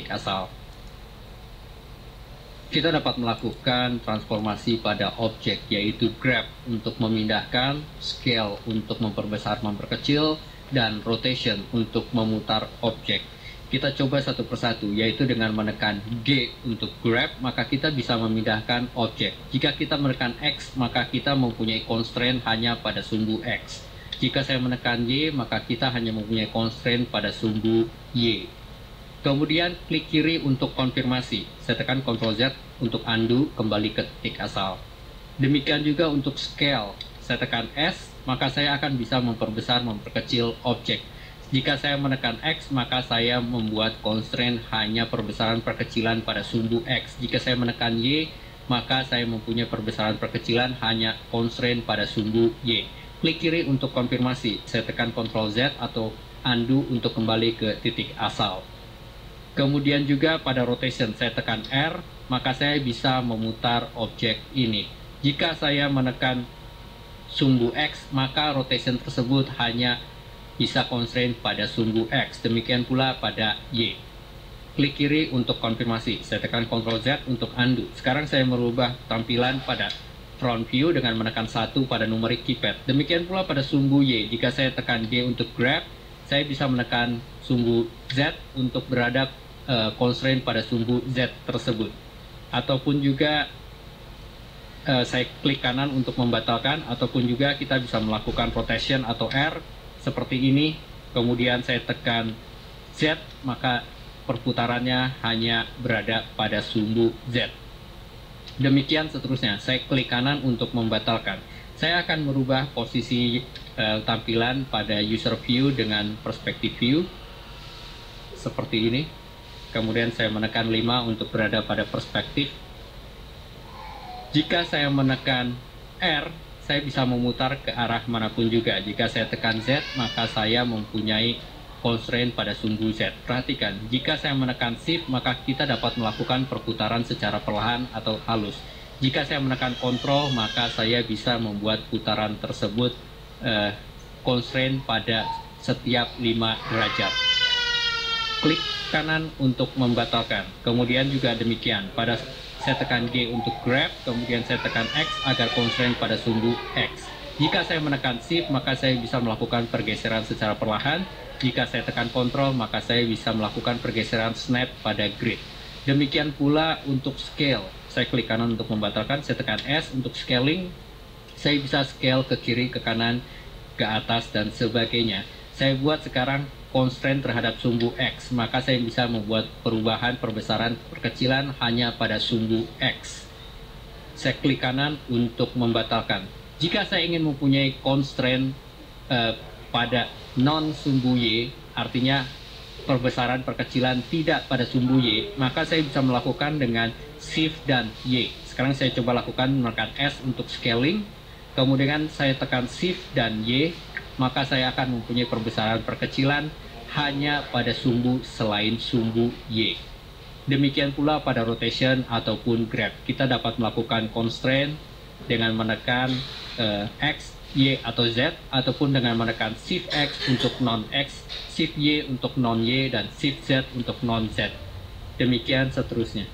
asal. Kita dapat melakukan transformasi pada objek, yaitu grab untuk memindahkan, scale untuk memperbesar memperkecil, dan rotation untuk memutar objek. Kita coba satu persatu, yaitu dengan menekan G untuk grab, maka kita bisa memindahkan objek. Jika kita menekan X, maka kita mempunyai constraint hanya pada sumbu X. Jika saya menekan Y, maka kita hanya mempunyai constraint pada sumbu Y. Kemudian klik kiri untuk konfirmasi. Saya tekan Ctrl Z untuk undo, kembali ke titik asal. Demikian juga untuk scale. Saya tekan S, maka saya akan bisa memperbesar, memperkecil objek. Jika saya menekan X, maka saya membuat constraint hanya perbesaran perkecilan pada sumbu X. Jika saya menekan Y, maka saya mempunyai perbesaran perkecilan hanya constraint pada sumbu Y. Klik kiri untuk konfirmasi. Saya tekan Ctrl Z atau undo untuk kembali ke titik asal. Kemudian juga pada rotation, saya tekan R, maka saya bisa memutar objek ini. Jika saya menekan sumbu X, maka rotation tersebut hanya bisa constraint pada sumbu X. Demikian pula pada Y. Klik kiri untuk konfirmasi. Saya tekan Ctrl Z untuk undo. Sekarang saya merubah tampilan pada front view dengan menekan 1 pada numerik keypad. Demikian pula pada sumbu Y. Jika saya tekan G untuk grab, saya bisa menekan sumbu Z untuk berada constraint pada sumbu Z tersebut. Ataupun juga saya klik kanan untuk membatalkan, ataupun juga kita bisa melakukan rotation atau R seperti ini. Kemudian saya tekan Z, maka perputarannya hanya berada pada sumbu Z. Demikian seterusnya. Saya klik kanan untuk membatalkan. Saya akan merubah posisi tampilan pada user view dengan perspective view seperti ini. Kemudian saya menekan 5 untuk berada pada perspektif. Jika saya menekan R, saya bisa memutar ke arah manapun juga. Jika saya tekan Z, maka saya mempunyai constraint pada sumbu Z. Perhatikan, jika saya menekan Shift, maka kita dapat melakukan perputaran secara perlahan atau halus. Jika saya menekan Ctrl, maka saya bisa membuat putaran tersebut constraint pada setiap 5 derajat. Klik kanan untuk membatalkan. Kemudian juga demikian. Pada saya tekan G untuk grab, kemudian saya tekan X agar constraint pada sumbu X. Jika saya menekan Shift, maka saya bisa melakukan pergeseran secara perlahan. Jika saya tekan Ctrl, maka saya bisa melakukan pergeseran snap pada grid. Demikian pula untuk scale. Saya klik kanan untuk membatalkan, saya tekan S untuk scaling. Saya bisa scale ke kiri, ke kanan, ke atas, dan sebagainya. Saya buat sekarang constraint terhadap sumbu X, maka saya bisa membuat perubahan perbesaran perkecilan hanya pada sumbu X. Saya klik kanan untuk membatalkan. Jika saya ingin mempunyai constraint pada non sumbu Y, artinya perbesaran perkecilan tidak pada sumbu Y, maka saya bisa melakukan dengan Shift dan Y. Sekarang saya coba lakukan menekan S untuk scaling, kemudian saya tekan Shift dan Y, maka saya akan mempunyai perbesaran perkecilan hanya pada sumbu selain sumbu Y. Demikian pula pada rotation ataupun grab. Kita dapat melakukan constraint dengan menekan X, Y, atau Z, ataupun dengan menekan Shift X untuk non-X, Shift Y untuk non-Y, dan Shift Z untuk non-Z. Demikian seterusnya.